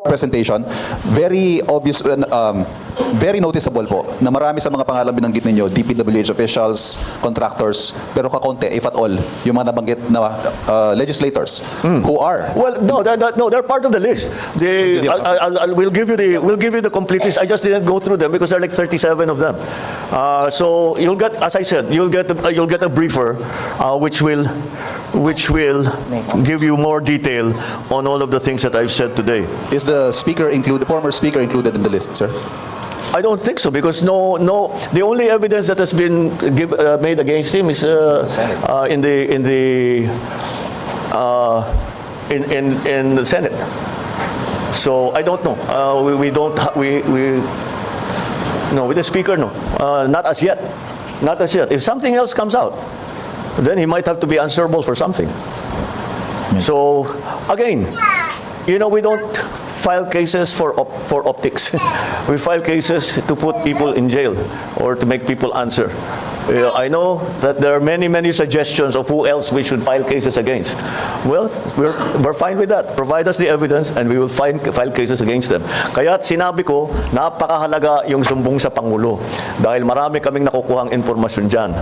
presentation, very obvious, very noticeable po na marami sa mga pangalan binanggit ninyo, DPWH officials, contractors, pero kakonte, if at all, yung mga nabanggit na legislators who are. Well, no, they're part of the list. We'll give you the complete list. I just didn't go through them because there are like 37 of them. So you'll get, as I said, you'll get a briefer, which will give you more detail on all of the things that I've said today. Is the speaker included, former speaker included in the list, sir? I don't think so because the only evidence that has been made against him is in the Senate. So I don't know. No, with the speaker, no, not as yet, not as yet. If something else comes out, then he might have to be answerable for something. So again, we don't file cases for optics. We file cases to put people in jail or to make people answer. I know that there are many suggestions of who else we should file cases against. Well, we're fine with that. Provide us the evidence and we will file cases against them. Kaya sinabi ko, napakahalaga yung sumbong sa Pangulo dahil marami kaming nakukuhang impormasyon dyan.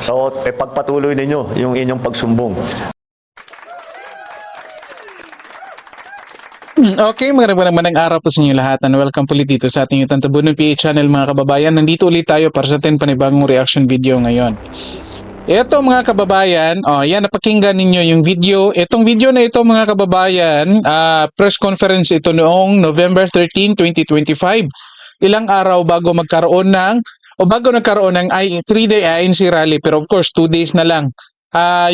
So, pagpatuloy ninyo yung inyong pagsumbong. Okay, magandang araw po sa inyo lahat and welcome po ulit dito sa ating YouTube Tabunan PH channel mga kababayan. Nandito ulit tayo para sa ating panibagong reaction video ngayon. Ito mga kababayan, yan, napakinggan ninyo yung video. Itong video na ito mga kababayan, press conference ito noong November 13, 2025. Ilang araw bago nagkaroon ng 3-day INC rally, pero of course 2 days na lang.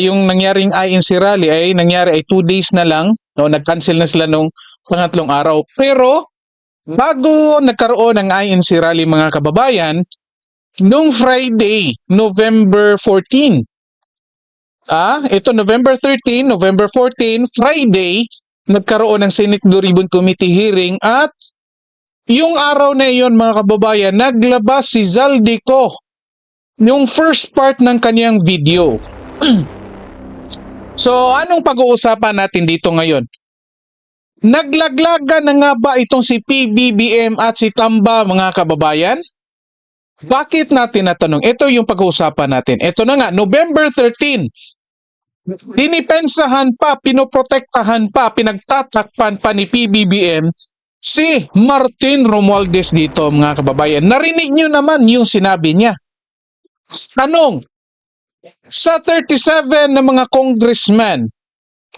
Yung nangyaring INC rally ay 2 days na lang. Nag-cancel na sila nung pangatlong araw. Pero bago nagkaroon ng INC rally mga kababayan, nung Friday, November 14. Ito November 13, November 14, Friday, nagkaroon ng Senate Blue Ribbon Committee hearing at yung araw na iyon mga kababayan, naglabas si Zaldico yung first part ng kanyang video. So, anong pag-uusapan natin dito ngayon? Naglaglagan na nga ba itong si PBBM at si Tamba mga kababayan? Bakit natin natanong? Ito yung pag-uusapan natin. Ito na nga, November 13. Dinipensahan pa, pinoprotektahan pa, pinagtatakpan pa ni PBBM si Martin Romualdez dito mga kababayan. Narinig nyo naman yung sinabi niya. Tanong, sa 37 na mga congressman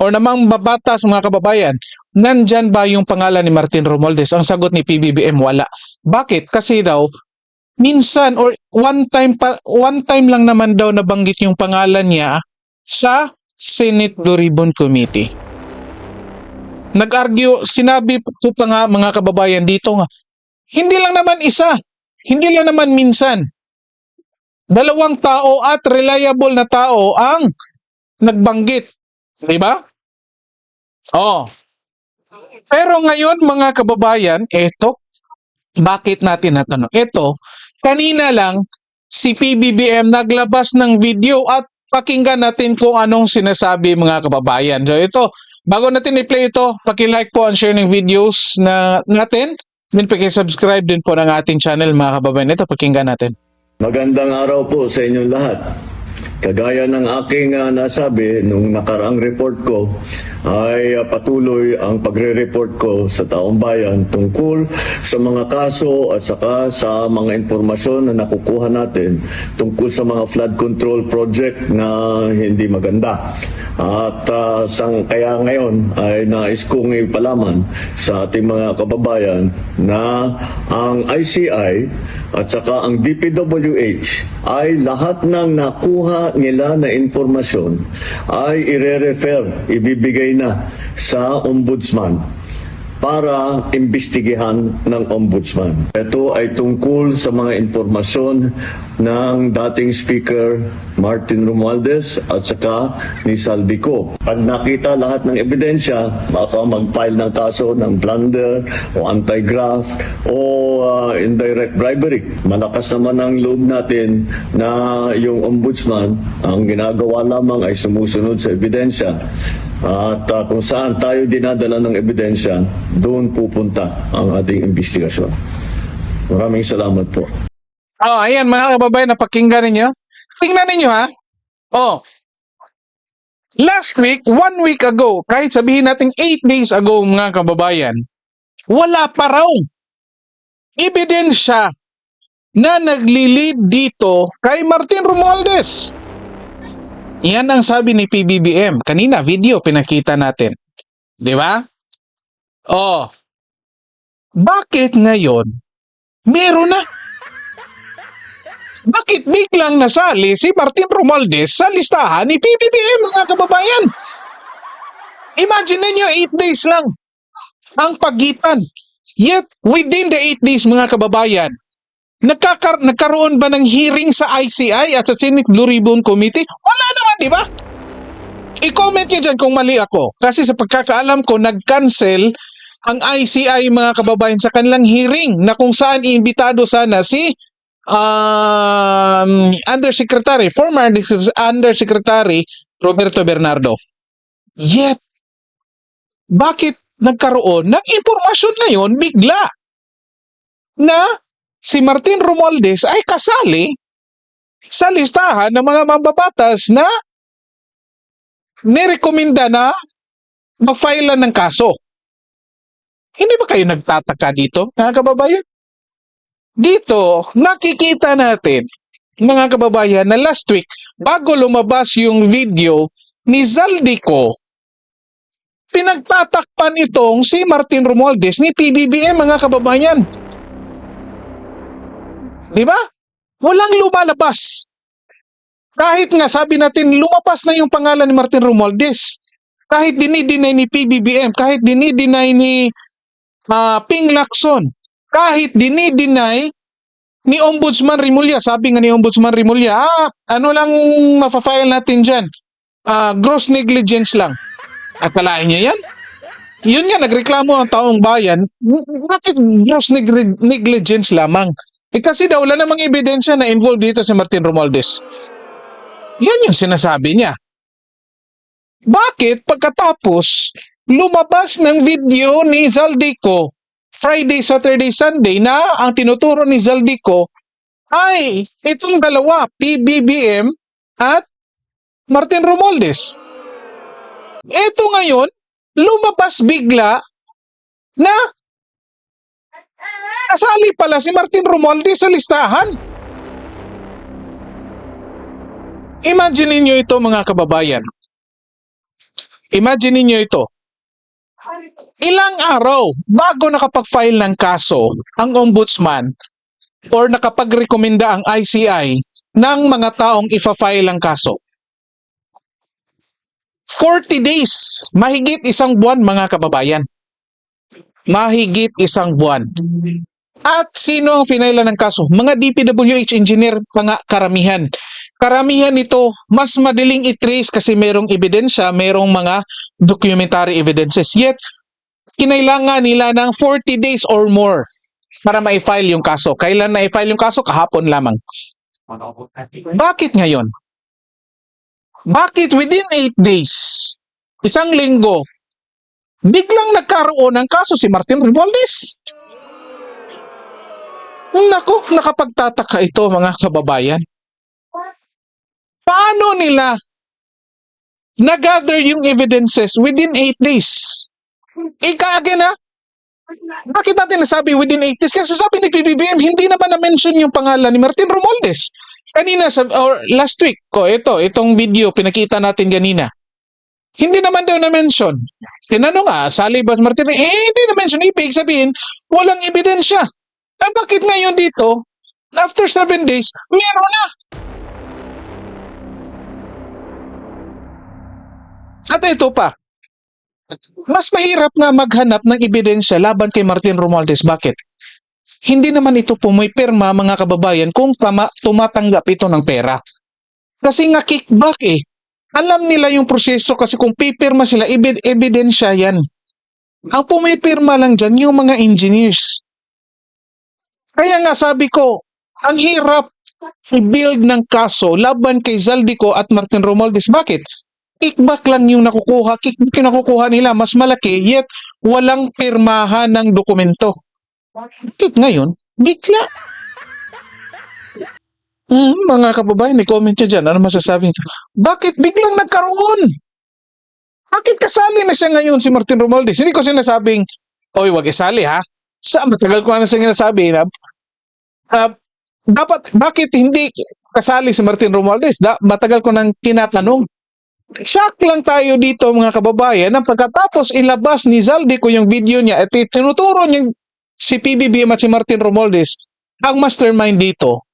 o namang babatas mga kababayan, nandyan ba yung pangalan ni Martin Romualdez? Ang sagot ni PBBM, wala. Bakit? Kasi daw, minsan or one time lang naman daw nabanggit yung pangalan niya sa Senate Blue Ribbon Committee. Nag-argue, sinabi ko pa nga mga kababayan dito nga, hindi lang naman isa, hindi lang naman minsan. 2 tao at reliable na tao ang nagbanggit. Diba? Pero ngayon mga kababayan, eto, bakit natin natanong? Eto, kanina lang si PBBM naglabas ng video at pakinggan natin kung anong sinasabi mga kababayan. So ito, bago natin i-play ito, paki-like po and share ng videos na natin. Then paki-subscribe din po ng ating channel mga kababayan. Ito, pakinggan natin. Magandang araw po sa inyong lahat. Kagaya ng aking nasabi nung nakaraang report ko, ay patuloy ang pagre-report ko sa taong bayan tungkol sa mga kaso at saka sa mga impormasyon na nakukuha natin tungkol sa mga flood control project na hindi maganda. At kaya ngayon ay nais kong ipalaman sa ating mga kababayan na ang ICI at saka ang DPWH ay lahat ng nakuha nila na informasyon ay ibibigay na sa ombudsman para imbestigahan ng ombudsman. Ito ay tungkol sa mga impormasyon ng dating Speaker Martin Romualdez at saka ni Saldico. Pag nakita lahat ng ebidensya, baka mag-file ng kaso ng plunder o anti-graft o indirect bribery. Malakas naman ang loob natin na yung ombudsman, ang ginagawa lamang ay sumusunod sa ebidensya. At kung saan tayo dinadala ng ebidensya, doon pupunta ang ating investigasyon. Maraming salamat po. Oh, ayan mga kababayan, napakinggan ninyo. Tingnan ninyo ha. Oh. Last week, 1 week ago, kahit sabihin natin 8 days ago mga kababayan, wala pa raw ebidensya na naglilid dito kay Martin Romualdez. Yan ang sabi ni PBBM. Kanina, video pinakita natin. Di ba? Oh. Bakit ngayon meron na? Bakit biglang nasali si Martin Romualdez sa listahan ni PBBM mga kababayan? Imagine ninyo 8 days lang ang pagitan. Yet within the 8 days mga kababayan, nagkaroon ba ng hearing sa ICI at sa Senate Blue Ribbon Committee? Wala naman, di ba? I-comment nyo dyan kung mali ako. Kasi sa pagkakaalam ko, nag-cancel ang ICI mga kababayan sa kanilang hearing na kung saan iimbitado sana si former Undersecretary Roberto Bernardo. Yet, bakit nagkaroon ng impormasyon ngayon bigla na si Martin Romualdez ay kasali sa listahan ng mga mambabatas na nirekomenda na mag-file ng kaso? Hindi ba kayo nagtataka dito, mga kababayan? Dito, nakikita natin, mga kababayan, na last week, bago lumabas yung video ni Zaldico, pinagtatakpan itong si Martin Romualdez ni PBBM, mga kababayan. Di ba? Walang lumalabas. Kahit nga sabi natin, lumabas na yung pangalan ni Martin Romualdez. Kahit dinideny ni PBBM, kahit dinideny ni Ping Lacson, kahit dinideny ni Ombudsman Rimulya, sabi nga ni Ombudsman Rimulya, ano lang mapafile natin dyan? Gross negligence lang. Akalain niya yan? Yun nga, nagreklamo ang taong bayan, bakit gross negligence lamang? Kasi daw wala namang ebidensya na involved dito si Martin Romualdez. Yan yung sinasabi niya. Bakit pagkatapos lumabas ng video ni Zaldico Friday, Saturday, Sunday na ang tinuturo ni Zaldico ay itong dalawa, PBBM at Martin Romualdez. Ito ngayon, lumabas bigla na kasali pala si Martin Romualdez sa listahan. Imagine niyo ito mga kababayan. Imagine niyo ito. Ilang araw bago nakapag-file ng kaso ang ombudsman or nakapag-rekomenda ang ICI ng mga taong ifa-file ang kaso. 40 days, mahigit 1 buwan mga kababayan. Mahigit 1 buwan. At sino ang finailan ng kaso? Mga DPWH engineer pa nga karamihan. Karamihan nito, mas madaling i-trace kasi merong ebidensya, merong mga documentary evidences. Yet, kinailangan nila ng 40 days or more para ma-file yung kaso. Kailan na-file yung kaso? Kahapon lamang. Bakit ngayon? Bakit within 8 days, 1 linggo, biglang nagkaroon ng kaso si Martin Romualdez? Naku, nakapagtataka ito mga kababayan. Paano nila na-gather yung evidences within 8 days? Again ha? Bakit natin nasabi within 8 days? Kasi sabi ni PBBM, hindi naman na-mention yung pangalan ni Martin Romualdez. Kanina, or last week, itong video, pinakita natin kanina. Hindi naman daw na-mention. Tinanong nga, sali ba si Martin? Hindi na-mention. Ibig sabihin, walang ebidensya. Bakit ngayon dito, after 7 days, meron na? At ito pa, mas mahirap nga maghanap ng ebidensya laban kay Martin Romualdez. Bakit? hindi naman ito pumipirma mga kababayan kung tumatanggap ito ng pera. Kasi nga kickback eh. Alam nila yung proseso kasi kung pipirma sila, ebidensya yan. Ang pumipirma lang dyan yung mga engineers. Kaya nga sabi ko, ang hirap i-build ng kaso laban kay Zaldico at Martin Romualdez. Bakit? Kickback lang yung nakukuha. Kickback yung nakukuha nila, mas malaki, yet walang pirmahan ng dokumento. Bakit ngayon? Bigla. Mga kababayan, i-comment nyo dyan. Ano masasabi nyo? Bakit biglang nagkaroon? Bakit kasali na siya ngayon si Martin Romualdez? Hindi ko sinasabing, oy, wag isali ha. Matagal ko na sinasabi na, bakit hindi kasali si Martin Romualdez? Matagal ko nang tinatanong. Shock lang tayo dito mga kababayan na pagkatapos ilabas ni Zaldico yung video niya at tinuturo niya si PBBM at si Martin Romualdez ang mastermind dito.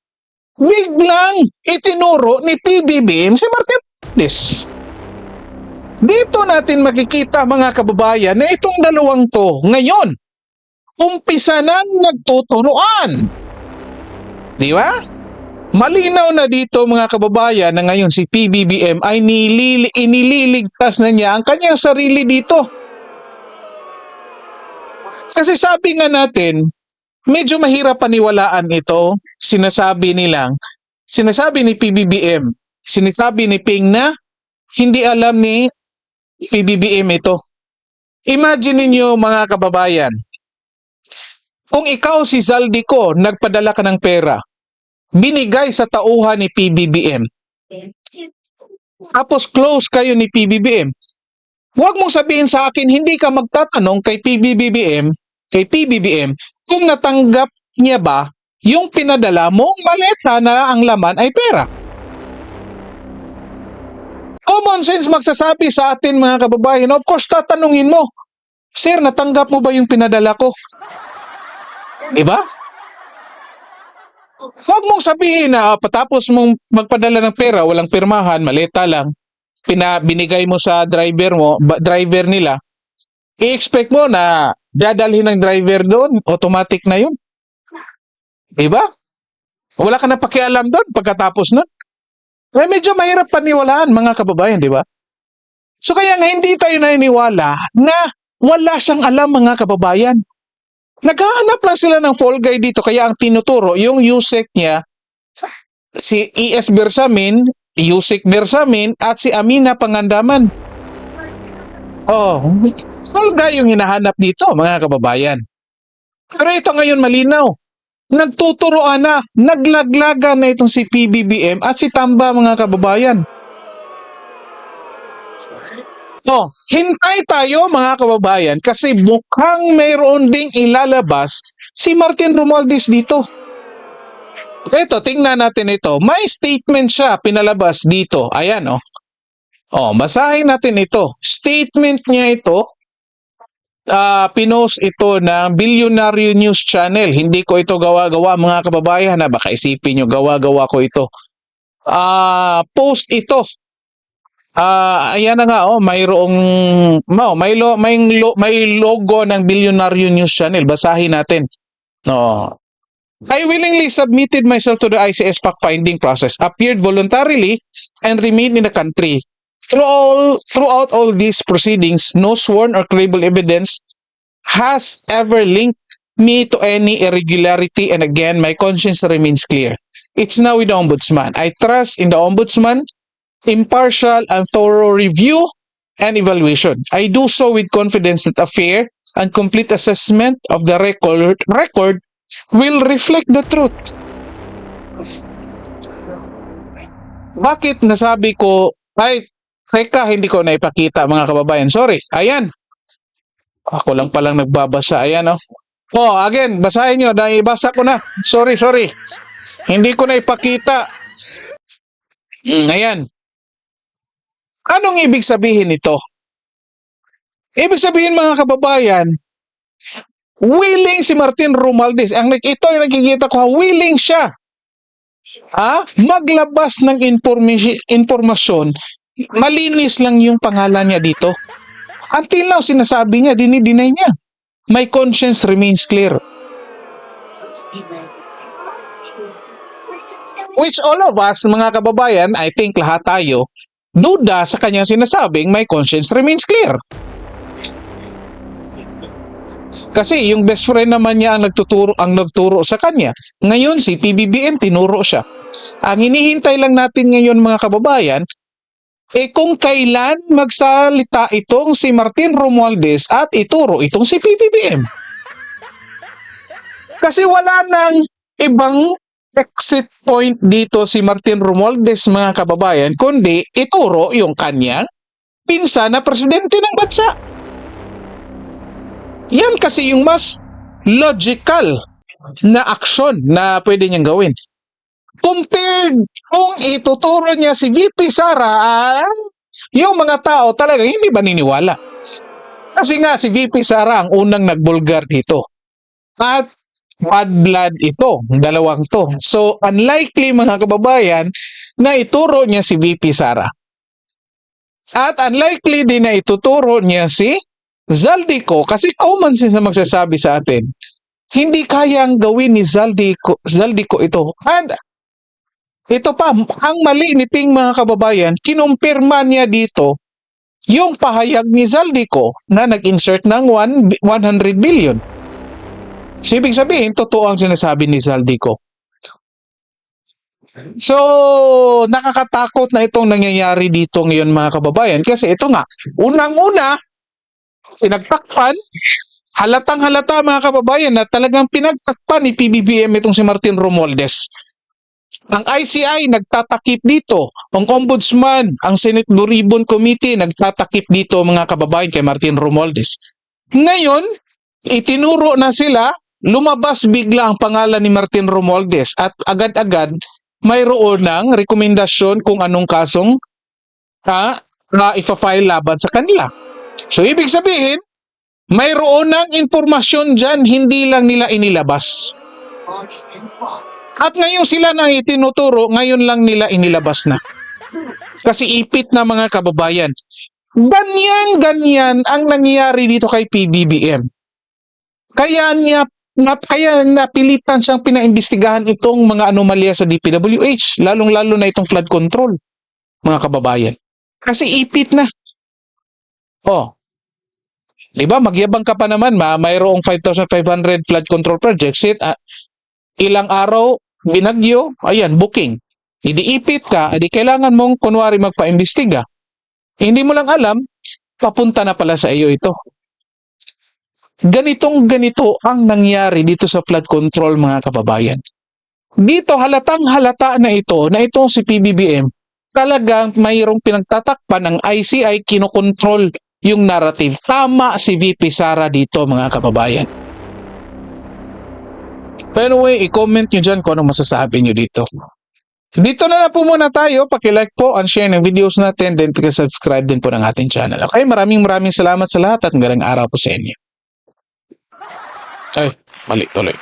Biglang itinuro ni PBBM si Martin Romualdez. Dito natin makikita mga kababayan na itong dalawang to ngayon, umpisa nang nagtuturoan. Di ba? Malinaw na dito mga kababayan na ngayon si PBBM ay inililigtas na niya ang kanyang sarili dito. Kasi sabi nga natin, medyo mahirap paniwalaan ito. Sinasabi ni PBBM, sinasabi ni Ping na hindi alam ni PBBM ito. Imagine niyo mga kababayan, kung ikaw si Zaldico, nagpadala ka ng pera, binigay sa tauhan ni PBBM, tapos close kayo ni PBBM, huwag mong sabihin sa akin, hindi ka magtatanong kay PBBM kung natanggap niya ba yung pinadala mong maleta na ang laman ay pera. Common sense magsasabi sa atin mga kababayan, of course tatanungin mo, sir, natanggap mo ba yung pinadala ko? Diba? Huwag mong sabihin na patapos mong magpadala ng pera, walang pirmahan, maleta lang, binigay mo sa driver nila, i-expect mo na dadalhin ng driver doon, automatic na yun. Diba? Wala ka na pakialam doon pagkatapos nun. Medyo mahirap paniwalaan mga kababayan, di ba? So kaya nga hindi tayo naniniwala na wala siyang alam mga kababayan. Naghahanap lang sila ng fall guy dito kaya ang tinuturo yung USEC niya, si ES Bersamin, USEC Bersamin at si Amina Pangandaman. Fall guy yung hinahanap dito mga kababayan. Pero ito ngayon malinaw. Nagtuturoan na, naglaglagan na itong si PBBM at si Tamba mga kababayan. Hintay tayo mga kababayan kasi mukhang mayroon ding ilalabas si Martin Romualdez dito. Ito, tingnan natin ito. May statement siya pinalabas dito. Ayan basahin natin ito. Statement niya ito. Pinost ito ng Billionaire News Channel. Hindi ko ito gawa-gawa mga kababayan na baka isipin nyo gawa-gawa ko ito. Post ito. Ayan na nga may logo ng Billionaire News Channel. Basahin natin. I willingly submitted myself to the ICS fact-finding process, appeared voluntarily, and remained in the country. Throughout all these proceedings, no sworn or credible evidence has ever linked me to any irregularity, and again, my conscience remains clear. It's now with the Ombudsman. I trust in the Ombudsman, impartial and thorough review and evaluation. I do so with confidence that a fair and complete assessment of the record will reflect the truth. Bakit nasabi ko, teka, hindi ko naipakita mga kababayan. Sorry. Ayan. Ako lang palang nagbabasa. Ayan again, basahin nyo. Ibasa ko na. Sorry. Hindi ko naipakita. Ayan. Anong ibig sabihin nito? Ibig sabihin mga kababayan, willing si Martin Romualdez. Ito yung nakikita ko, willing siya. Maglabas ng informasyon. Malinis lang yung pangalan niya dito. Until now, sinasabi niya, dinideny niya. My conscience remains clear. Which all of us, mga kababayan, I think lahat tayo, duda sa kanyang sinasabing my conscience remains clear. Kasi yung best friend naman niya ang nagturo sa kanya. Ngayon si PBBM tinuro siya. Ang hinihintay lang natin ngayon mga kababayan, kung kailan magsalita itong si Martin Romualdez at ituro itong si PBBM. Kasi wala nang ibang exit point dito si Martin Romualdez mga kababayan, kundi ituro yung kanyang pinsan na presidente ng bansa. Yan kasi yung mas logical na aksyon na pwede niyang gawin. Compared kung ituturo niya si VP Sara, yung mga tao talaga hindi ba niniwala? Kasi nga si VP Sara ang unang nagbulgar dito. At bad blood ito, dalawang to. So unlikely mga kababayan na ituro niya si VP Sara. At unlikely din na ituturo niya si Zaldico, kasi common sense na magsasabi sa atin, hindi kayang gawin ni Zaldico ito. And ito pa, ang mali ni Ping mga kababayan, kinumpirma niya dito yung pahayag ni Zaldico na nag-insert ng 100 billion. So, ibig sabihin, totoo ang sinasabi ni Zaldico. So, nakakatakot na itong nangyayari dito ngayon mga kababayan, kasi ito nga, unang-una, pinagtakpan, halatang-halata mga kababayan na talagang pinagtakpan ni PBBM itong si Martin Romualdez. Ang ICI nagtatakip dito, ang Ombudsman, ang Senate Blue Ribbon Committee nagtatakip dito mga kababayan kay Martin Romualdez. Ngayon, itinuro na sila, lumabas bigla ang pangalan ni Martin Romualdez at agad-agad mayroon ng rekomendasyon kung anong kasong ipa-file laban sa kanila. So, ibig sabihin, mayroon ng impormasyon dyan, hindi lang nila inilabas. At ngayon sila na itinuturo, ngayon lang nila inilabas na. Kasi ipit na mga kababayan. Ganyan ang nangyayari dito kay PBBM. Kaya napilitan siyang pinaimbestigahan itong mga anomalya sa DPWH, lalong-lalo na itong flood control, mga kababayan. Kasi ipit na. Oh, di ba magyabang ka pa naman, mayroong 5,500 flood control projects, ilang araw, binagyo, ayan, booking. Idiipit ka, edi kailangan mong kunwari magpa-imbestiga. Hindi mo lang alam, papunta na pala sa iyo ito. Ganito ang nangyari dito sa flood control mga kababayan. Dito halatang halata na itong si PBBM, talagang mayroong pinagtatakpan ng ICI, kinokontrol yung narrative. Tama si VP Sara dito mga kababayan. Anyway, i-comment nyo dyan kung anong masasabi nyo dito. Dito na po muna tayo. Paki-like po and share ng videos natin. Then paki-subscribe din po ng ating channel. Okay, maraming salamat sa lahat at magandang araw po sa inyo. Ay, mali tuloy.